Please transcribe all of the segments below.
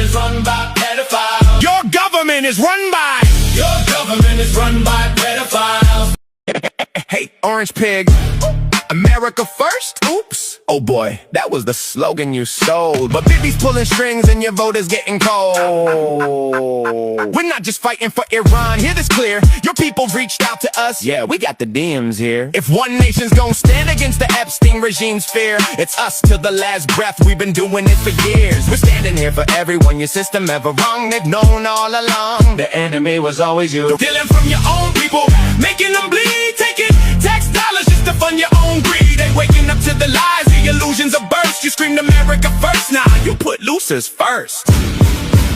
is run by pedophiles. Your government is run by. Your government is run by pedophiles. Hey, orange pig. America first? Oops. Oh boy, that was the slogan you sold. But Bibi's pulling strings and your vote is getting cold. We're not just fighting for Iran, hear this clear. Your people reached out to us. Yeah, we got the DMs here. If one nation's gonna stand against the Epstein regime's fear, it's us till the last breath. We've been doing it for years. We're standing here for everyone. Your system ever wrong, they've known all along. The enemy was always you. Stealing from your own people, making them bleed, taking tax dollars just to fund your own greed. They waking up to the lies, the illusions of burst. You screamed America first, nah, you put losers first.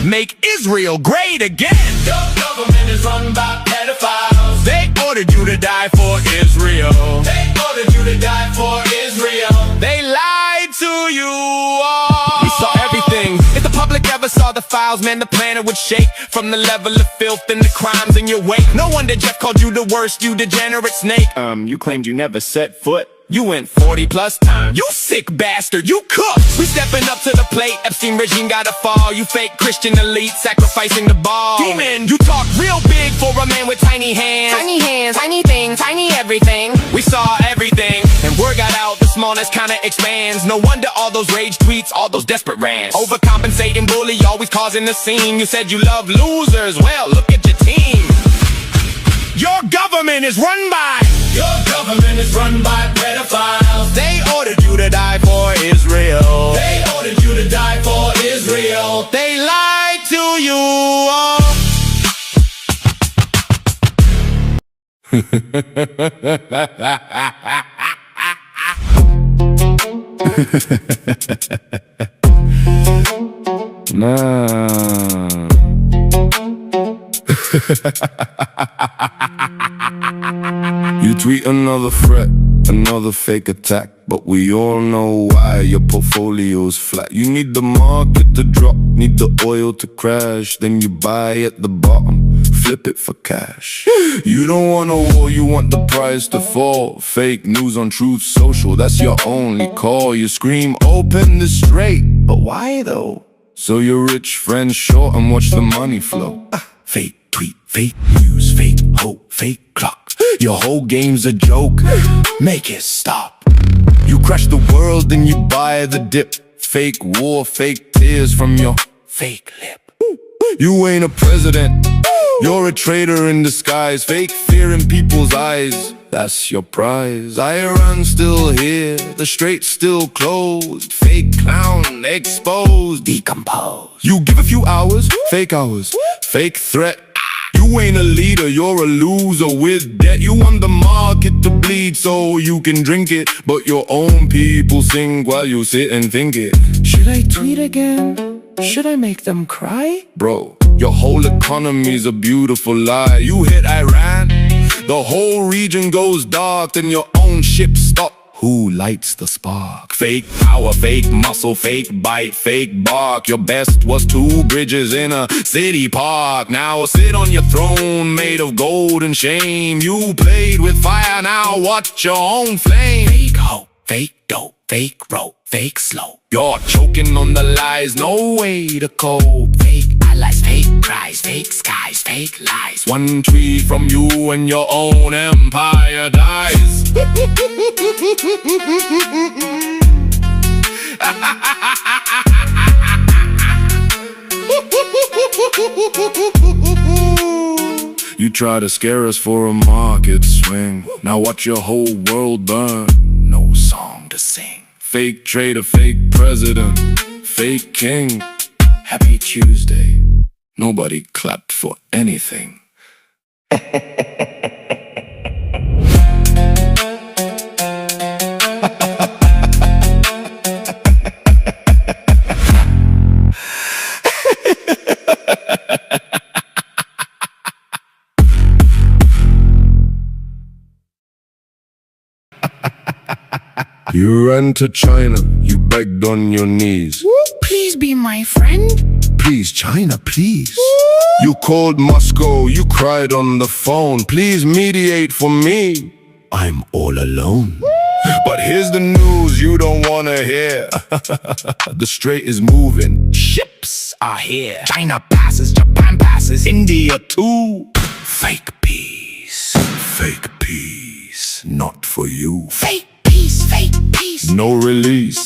Make Israel great again. Your government is run by pedophiles. They ordered you to die for Israel. They ordered you to die for Israel. They lied to you all. We saw everything. If the public ever saw the files, man, the planet would shake. From the level of filth and the crimes in your wake. No wonder Jeff called you the worst, you degenerate snake. You claimed you never set foot. You went 40 plus times. You sick bastard, you cooked. We stepping up to the plate, Epstein regime gotta fall. You fake Christian elite, sacrificing the ball. Demon, you talk real big for a man with tiny hands. Tiny hands, tiny things, tiny everything. We saw everything, and word got out, the smallness kinda expands. No wonder all those rage tweets, all those desperate rants. Overcompensating bully, always causing the scene. You said you love losers, well, look at your team. Your government is run by. Your government is run by pedophiles. They ordered you to die for Israel. They ordered you to die for Israel. They lied to you all. Nah. You tweet another threat, another fake attack, but we all know why your portfolio's flat. You need the market to drop, need the oil to crash, then you buy at the bottom, flip it for cash. You don't want a war, you want the price to fall. Fake news on Truth Social, that's your only call. You scream, open this straight, but why though? So your rich friends short and watch the money flow. Fake tweet, fake news, fake hope, fake clock. Your whole game's a joke, make it stop. You crash the world, then you buy the dip. Fake war, fake tears from your fake lip. You ain't a president, you're a traitor in disguise. Fake fear in people's eyes, that's your prize. Iran's still here, the strait's still closed. Fake clown exposed, decomposed. You give a few hours, fake threat. You ain't a leader, you're a loser with debt. You want the market to bleed so you can drink it, but your own people sing while you sit and think it. Should I tweet again? Should I make them cry? Bro, your whole economy's a beautiful lie. You hit Iran, the whole region goes dark, then your own ship stops. Who lights the spark? Fake power, fake muscle, fake bite, fake bark. Your best was 2 bridges in a city park. Now sit on your throne made of gold and shame. You played with fire, now watch your own flame. Fake hope, fake dope, fake rope, fake slow. You're choking on the lies, no way to cope. Fake allies, fake cries, fake skies, fake lies. One tweet from you and your own empire dies. You try to scare us for a market swing. Now watch your whole world burn, no song to sing. Fake traitor, fake president, fake king. Happy Tuesday. Nobody clapped for anything. You ran to China, you begged on your knees. Please be my friend. Please, China, please. You called Moscow, you cried on the phone. Please mediate for me, I'm all alone. But here's the news you don't wanna hear. The strait is moving, ships shifts are here. China passes, Japan passes, India too. Fake peace. Fake peace, not for you. Fake peace, fake peace. No release,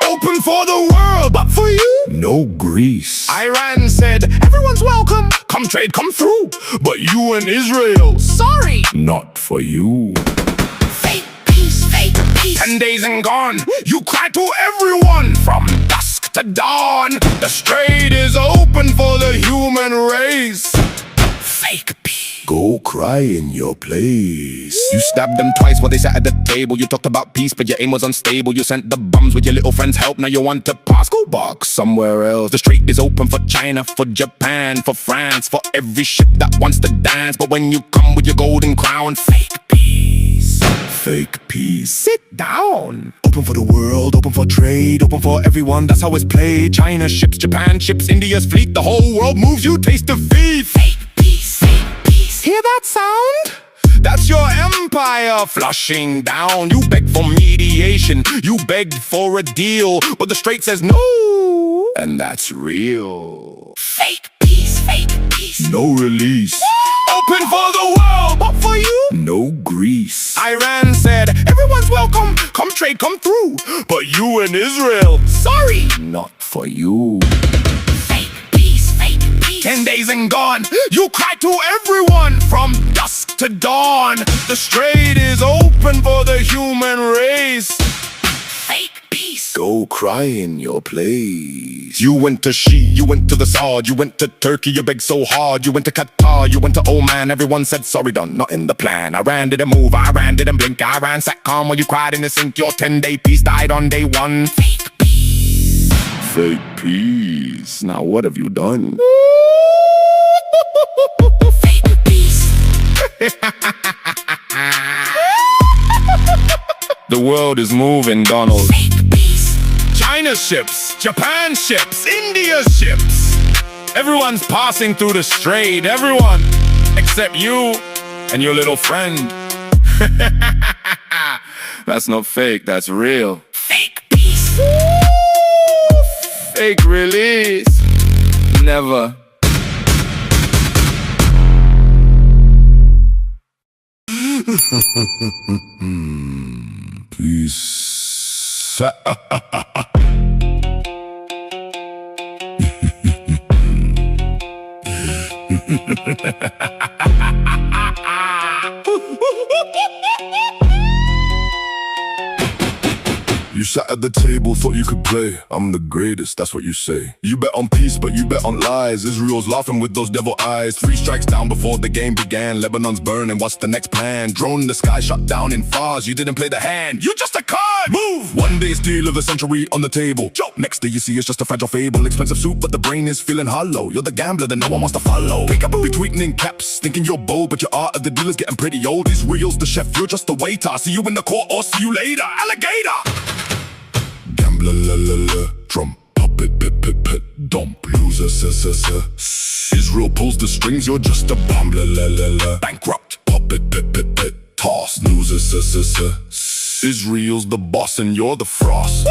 Open for the world, but for you. no grease. Iran said, everyone's welcome. Come trade, come through. But you and Israel, Sorry. Not for you. Fake peace, fake peace. 10 days and gone. You cry to everyone from dusk to dawn. The strait is open for the human race. Fake peace. Go cry in your place. You stabbed them twice while they sat at the table. You talked about peace, but your aim was unstable. You sent the bums with your little friends' help. Now you want to pass. Go box somewhere else. The strait is open for China, for Japan, for France, for every ship that wants to dance. But when you come with your golden crown, fake peace. Fake peace. Sit down. Open for the world, open for trade, open for everyone. That's how it's played. China ships, Japan ships, India's fleet. The whole world moves. You taste defeat. Fake peace, fake peace. Hear that sound? That's your empire flushing down. You beg for mediation, you begged for a deal, but the strait says no. And that's real. Fake peace, fake peace. No release, Open for the world, but for you. no grease. Iran said, everyone's welcome, come trade, come through. But you and Israel, sorry, Not for you. Fake peace, fake peace. 10 days and gone. You cry to everyone from dusk to dawn. The strait is open for the human race. Fake peace. Go cry in your place. You went to Shi, you went to the Saud, you went to Turkey, you begged so hard. You went to Qatar, you went to Oman, everyone said sorry, done, not in the plan. Iran didn't move, Iran didn't blink, Iran sat calm while you cried in the sink. Your 10-day peace died on day one. Fake peace. Fake peace. Now what have you done? Fake peace. The world is moving, Donald. Fake peace. China ships, Japan ships, India ships. Everyone's passing through the strait, everyone except you and your little friend. That's not fake, that's real. Fake peace. Fake release. Never. Peace. You sat at the table, thought you could play. I'm the greatest, that's what you say. You bet on peace, but you bet on lies. Israel's laughing with those devil eyes. 3 strikes down before the game began. Lebanon's burning, what's the next plan? Drone in the sky, shot down in Fars. You didn't play the hand, you just a card. Move! One day's deal of the century on the table. Next day you see it's just a fragile fable. Expensive soup, but the brain is feeling hollow. You're the gambler that no one wants to follow. Peekaboo. Be tweeting in caps, thinking you're bold, but your art of the deal is getting pretty old. Israel's the chef, you're just the waiter. See you in the court or see you later, alligator. Gambler, la la la, drum, puppet, pit, pit, pit, dump, loser, Israel pulls the strings, you're just a bomb, la la la la. Bankrupt, puppet, pit, pit, pit, toss, loser, Israel's the boss and you're the frost.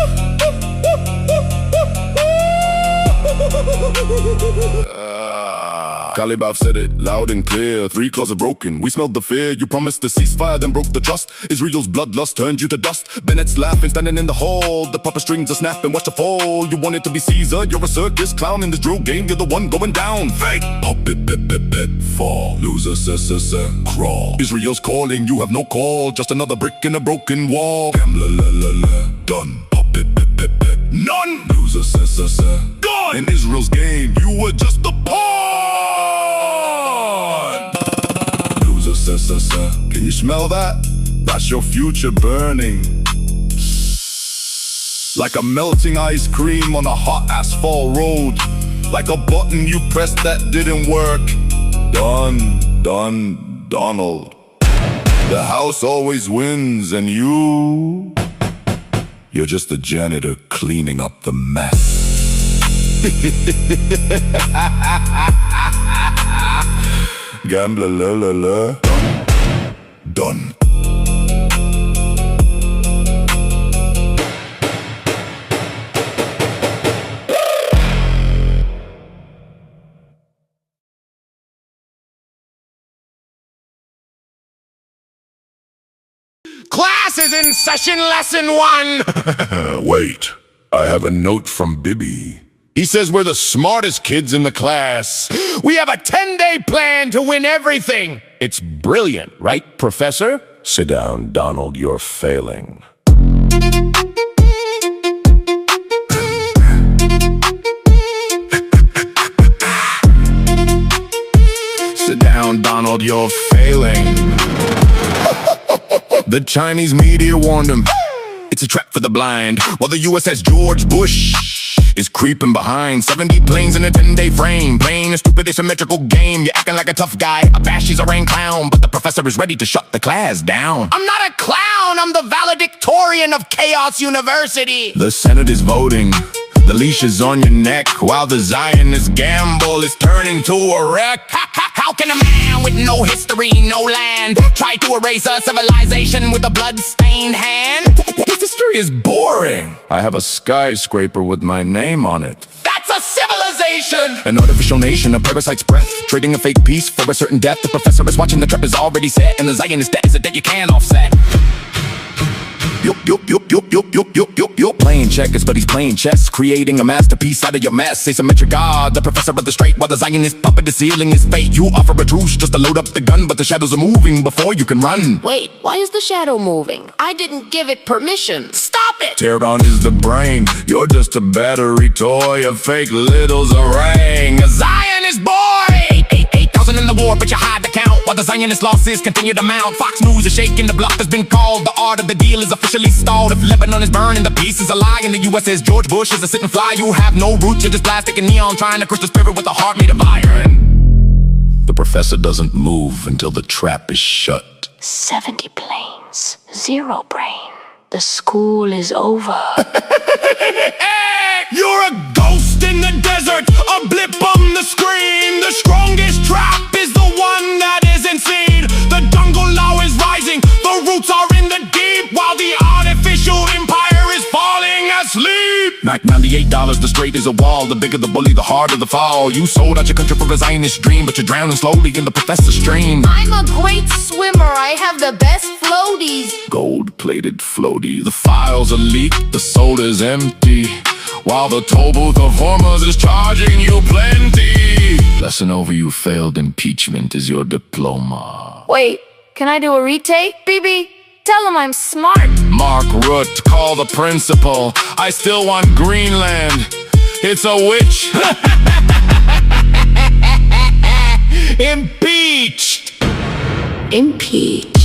Kalibab said it loud and clear. 3 claws are broken, we smelled the fear. You promised the ceasefire, then broke the trust. Israel's bloodlust turned you to dust. Bennett's laughing, standing in the hall. The puppet strings are snapping, watch the fall. You wanted to be Caesar, you're a circus clown. In this drill game, you're the one going down. Fake puppet, pit, fall. Loser, crawl. Israel's calling, you have no call. Just another brick in a broken wall. Gambler, la la la, done. Puppet, pit, none. Loser, gone. In Israel's game, you were just a pawn. Loser, can you smell that? That's your future burning. Like a melting ice cream on a hot asphalt road. Like a button you pressed that didn't work. Done, Donald. The house always wins and you're just the janitor cleaning up the mess. Gambler, la la la. Done. class is in session, lesson 1. Wait, I have a note from Bibby. He says we're the smartest kids in the class. We have a 10-day plan to win everything. It's brilliant, right, Professor? Sit down, Donald, you're failing. Sit down, Donald, you're failing. The Chinese media warned him. It's a trap for the blind. While the USS George Bush is creeping behind 70 planes in a 10-day frame. Playing a stupid asymmetrical game. You're acting like a tough guy, a bashies a rain clown. But the professor is ready to shut the class down. I'm not a clown, I'm the valedictorian of Chaos University. The Senate is voting. The leash is on your neck while the Zionist gamble is turning to a wreck. How can a man with no history, no land, try to erase a civilization with a blood-stained hand? His history is boring. I have a skyscraper with my name on it. That's a civilization! An artificial nation, a parasite's breath, trading a fake peace for a certain death. The professor is watching, the trap is already set, and the Zionist debt is a debt you can't offset. You're playing checkers, but he's playing chess, creating a masterpiece out of your mess. Asymmetric God, the professor of the straight, while the Zionist puppet is sealing his fate. You offer a truce just to load up the gun, but the shadows are moving before you can run. Wait, why is the shadow moving? I didn't give it permission. Stop it! Tehran is the brain, you're just a battery toy, a fake little Zarang. A Zionist boy! 8,000 in the war, but you hide the count, while the Zionist losses continue to mount. Fox News is shaking, the bluff has been called. The art of the deal is officially stalled. If Lebanon is burning, the peace is a lie, and the USS George Bush is a sit and fly. You have no roots, you're just plastic and neon, trying to crush the spirit with a heart made of iron. The professor doesn't move until the trap is shut. 70 planes, 0 brain. The school is over. Hey, you're a ghost in the desert, a blip on the screen. The strongest trap is the one that isn't seen. The jungle now is rising, the roots are in the deep, while the artificial empire is falling asleep. $98, the straight is a wall. The bigger the bully, the harder the fall. You sold out your country for a Zionist dream, but you're drowning slowly in the professor's stream. I'm a great swimmer. I have the best floaties. Gold-plated floaty, the files are leaked, the soul is empty, while the toll booth of Hormuz is charging you plenty. Lesson over, you failed. Impeachment is your diploma. Wait, can I do a retake? BB, tell him I'm smart. Mark Rutte, call the principal. I still want Greenland. It's a witch. Impeached. Impeach.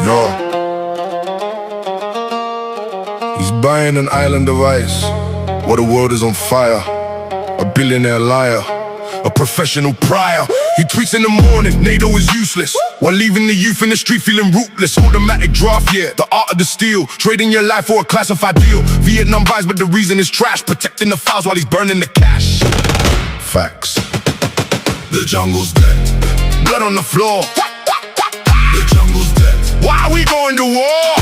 No. He's buying an island of ice while the world is on fire. A billionaire liar, a professional prior. He tweets in the morning, NATO is useless, while leaving the youth in the street feeling rootless. Automatic draft, yeah, the art of the steal, trading your life for a classified deal. Vietnam buys, but the reason is trash, protecting the files while he's burning the cash. Facts. The jungle's dead. Blood on the floor. The jungle's dead. Why are we going to war?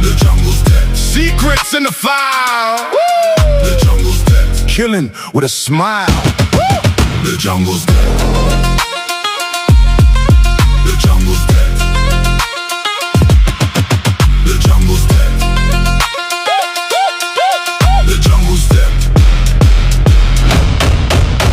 The jungle's dead. Secrets in the file. The jungle's dead. Killing with a smile. The jungle's dead. The jungle's dead. The jungle's dead. The jungle's dead.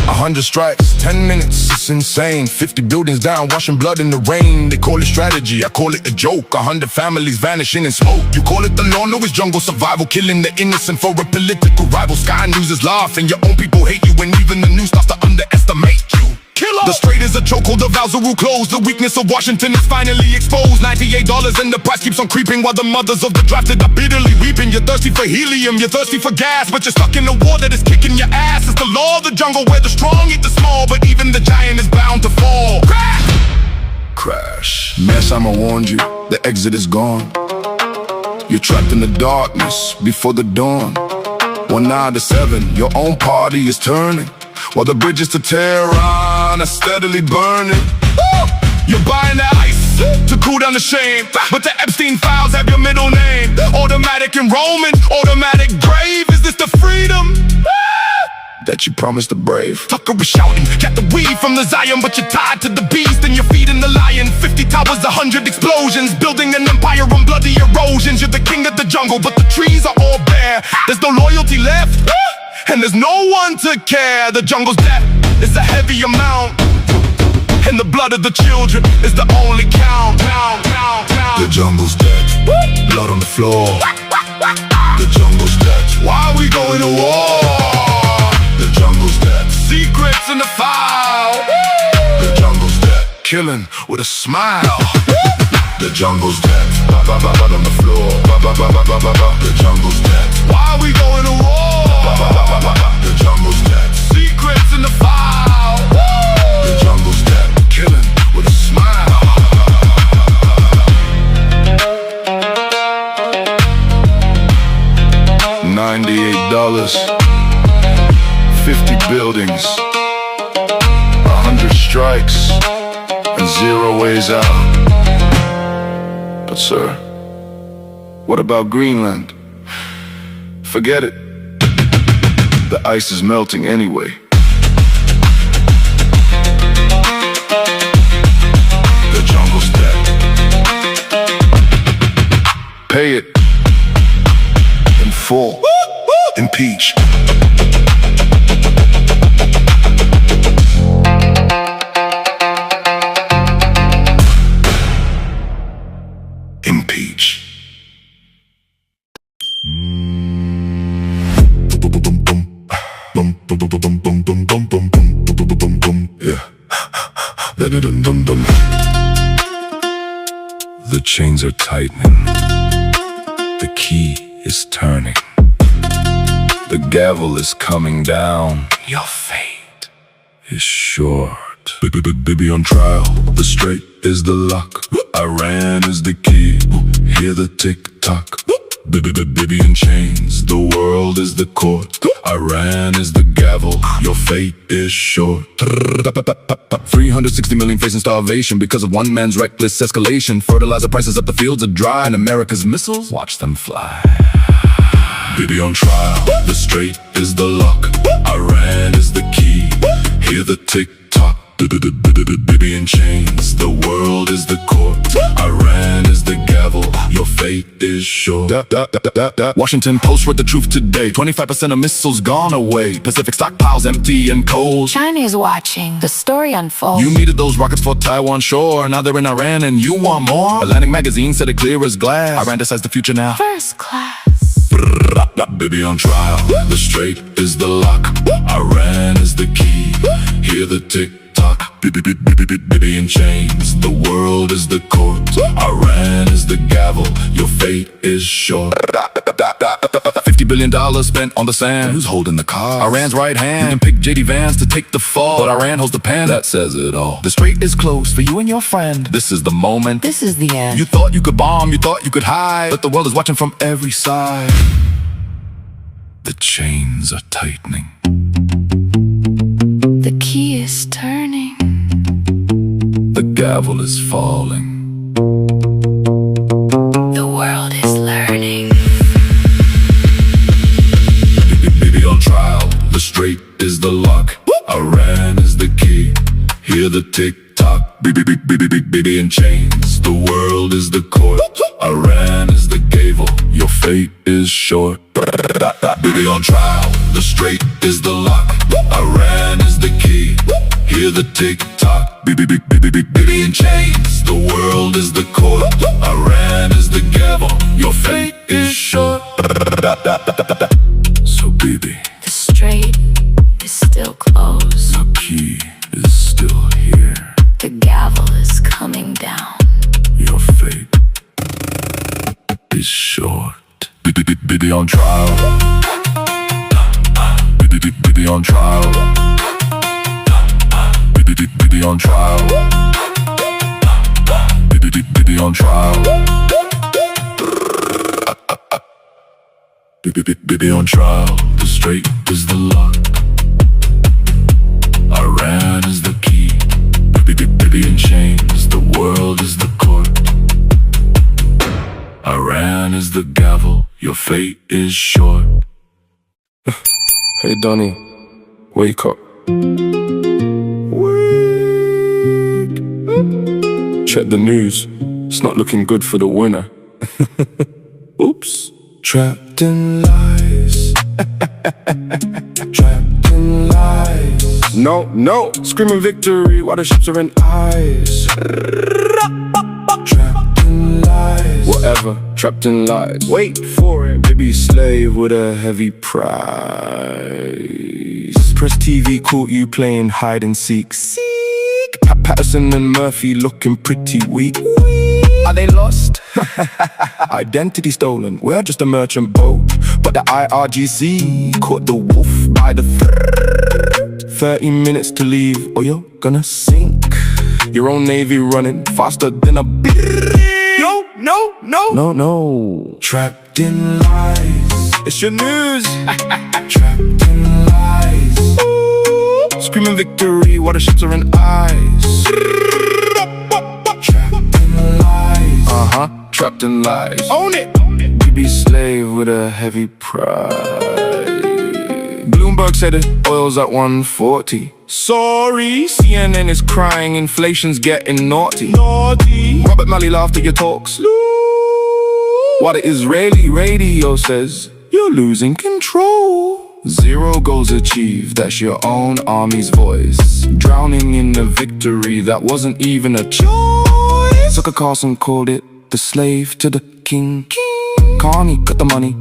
100 strikes, 10 minutes, it's insane. 50 buildings down, washing blood in the rain. They call it strategy, I call it a joke. 100 families vanishing in smoke. You call it the law, no, it's jungle survival. Killing the innocent for a political rival. Sky News is laughing, your own people hate you, and even the news starts to underestimate you. Killer. The straight is a chokehold, the vows are closed. The weakness of Washington is finally exposed. $98 and the price keeps on creeping, while the mothers of the drafted are bitterly weeping. You're thirsty for helium, you're thirsty for gas, but you're stuck in a war that is kicking your ass. It's the law of the jungle where the strong eat the small, but even the giant is bound to fall. Crash! Crash. Mess, I'ma warn you, the exit is gone. You're trapped in the darkness before the dawn. 1 9 to 7, your own party is turning, while the bridges to Tehran are steadily burning. Woo! You're buying the ice to cool down the shame. But the Epstein files have your middle name. Automatic enrollment, automatic grave. Is this the freedom that you promised the brave? Tucker was shouting, get the weed from the Zion, but you're tied to the beast and you're feeding the lion. 50 towers, 100 explosions, building an empire on bloody erosions. You're the king of the jungle, but the trees are all bare. There's no loyalty left, and there's no one to care. The jungle's debt is a heavy amount, and the blood of the children is the only count. The jungle's dead, blood on the floor. The jungle's dead, why are we going to war? The jungle's dead, secrets in the file. The jungle's dead, killing with a smile. The jungle's dead, blood on the floor. The jungle's dead, why are we going to war? The jungle's dead, secrets in the file. The jungle's dead, killing with a smile. $98, 50 buildings, 100 strikes, and 0 ways out. But sir, what about Greenland? Forget it. The ice is melting anyway. The jungle's dead. Pay it in full. Impeach. Impeach. Yeah. The chains are tightening. The key is turning. The gavel is coming down. Your fate is short. Baby on trial, the straight is the lock. Iran is the key. Hear the tick-tock. Baby in chains, the world is the court. Iran is the gavel, your fate is short. 360 million facing starvation because of one man's reckless escalation. Fertilizer prices up, the fields are dry, and America's missiles, watch them fly. Baby on trial, the straight is the lock. Iran is the key, hear the tick-tock. Baby in chains, the world is the court. Iran is the gavel, your fate is short. Washington Post wrote the truth today. 25% of missiles gone away. Pacific stockpiles empty and cold. China is watching the story unfold. You needed those rockets for Taiwan shore. Now they're in Iran and you want more. Atlantic magazine said it clear as glass. Iran decides the future now. First class. Baby on trial, the straight is the lock. Iran is the key, hear the tick-tock. Baby in chains, the world is the court. Iran is the gavel, your fate is short. $50 billion spent on the sand. Who's holding the car? Iran's right hand. And pick JD Vance to take the fall, but Iran holds the pen. That says it all. The strait is closed for you and your friend. This is the moment. This is the end. You thought you could bomb, you thought you could hide, but the world is watching from every side. The chains are tightening. The key is turning. The gavel is falling. The world is learning. Baby on trial, the straight is the lock. Iran is the key, hear the tick-tock. Baby in chains, the world is the court. Iran is the gavel, your fate is short. Baby on trial, the straight is the lock. Iran is the key, hear the tick-tock. Baby in chains, the world is the court. Iran is the gavel, your fate is short. So baby, The strait is still closed. the key is still here. The gavel is coming down. Your fate is short. Baby on trial. Baby on trial. Baby on trial. Baby on trial. Baby on trial. The straight is the lock. Iran is the key. Baby in chains. The world is the court. your fate is short. Hey Donnie, wake up. Wake up. Check the news, it's not looking good for the winner. Oops. Trapped in lies. Trapped in lies. No, screaming victory while the ships are in ice. Trapped in lies. Whatever, trapped in lies. Wait for it, baby slave with a heavy price. Press TV caught you playing hide and seek. Pat Patterson and Murphy looking pretty weak. Are they lost? Identity stolen, we're just a merchant boat. But the IRGC caught the wolf by the throat. 30 minutes to leave or you're gonna sink. Your own navy running faster than a No. Trapped in lies. It's your news. Trapped in lies. Ooh. Screaming victory while the ships are in ice. Trapped in lies. Trapped in lies. Own it. BB slave with a heavy price. Bloomberg said it, oil's at 140. Sorry, CNN is crying, inflation's getting naughty. Robert Malley laughed at your talks. While the Israeli radio says you're losing control. 0 goals achieved, that's your own army's voice. Drowning in a victory that wasn't even a choice. Tucker Carlson called it the slave to the king. Carney got the money,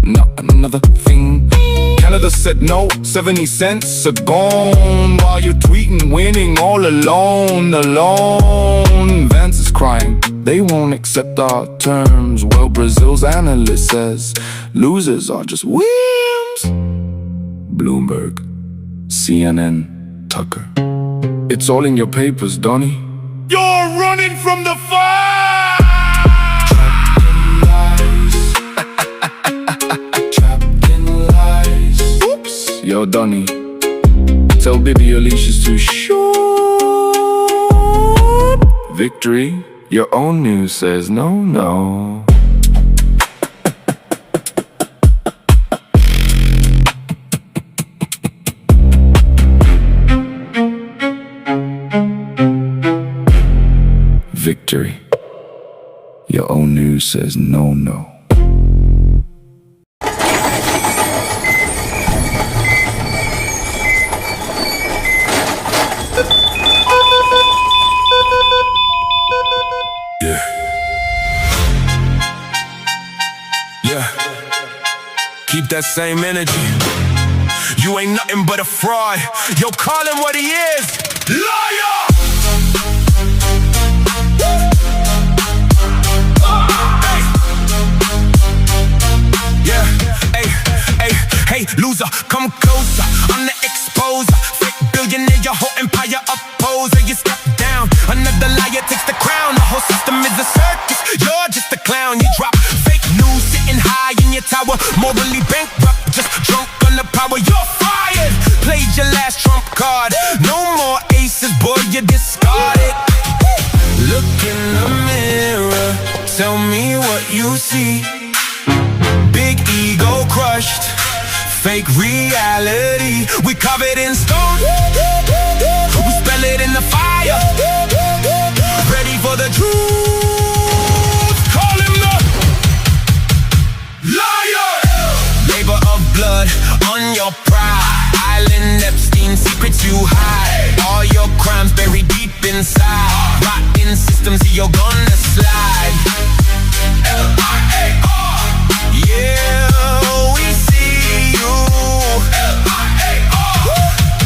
not another thing. Canada said no, 70 cents are gone. While you're tweeting winning all alone. Vance is crying, they won't accept our terms. Well, Brazil's analyst says losers are just wimps. Bloomberg, CNN, Tucker. It's all in your papers, Donnie. You're running from the fire! Yo, Donnie, tell Bibi your leash is too short. Victory, your own news says no. Victory, your own news says no. Keep that same energy. You ain't nothing but a fraud. Yo, call him what he is. Liar! Yeah, hey, loser, come closer. I'm the exposer. Fake billionaire, your whole empire opposer. You step down, another liar takes the crown. The whole system is a circus. You're just a clown. You drop fake news, sitting high in your tower, morally bankrupt, just drunk on the power. You're fired. Played your last trump card. No more aces, boy, you're discarded. Look in the mirror, tell me what you see. Big ego crushed, fake reality. We carve it in stone, we spell it in the fire. Ready for the truth, call him the liar. Labor of blood on your pride. Island Epstein, secrets you hide. All your crimes buried deep inside. Rotten systems, you're gonna slide. L-I-A-R. Yeah, we see you. L-I-A-R.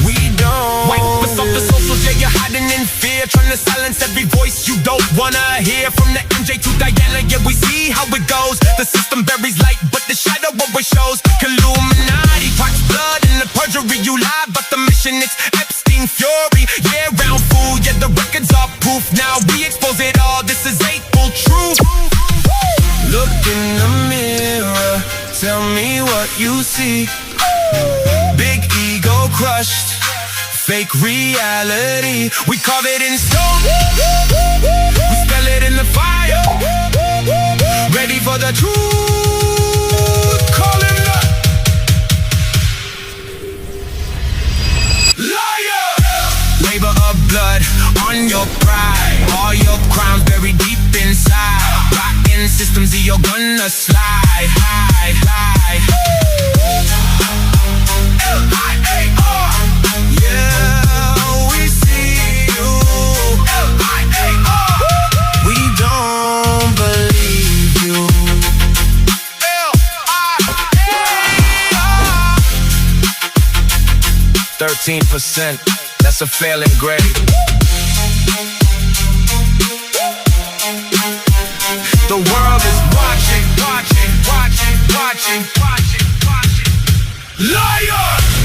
We don't wipe us off the socials, yeah, you're hiding in fear, trying to silence every voice you don't wanna hear. From the MJ to Diana, yeah, we see how it goes. The system buries light, but the shadow always shows. Illuminati talks blood and the perjury. You lie about the mission, it's Epstein fury. Yeah, round fool, yeah, the records are proof. Now we expose it all, this is April truth. Look in the mirror, tell me what you see. Big ego crushed, fake reality. We carve it in stone, we spell it in the fire. Ready for the truth. on your pride. All your crimes buried deep inside. Rotten systems, you're gonna slide. High, high. L-I-A-R. Yeah, we see you. L-I-A-R. We don't believe you. L-I-A-R. 13%, that's a failing grade. The world is watching, watching, watching, watching, watching, watching. Liar!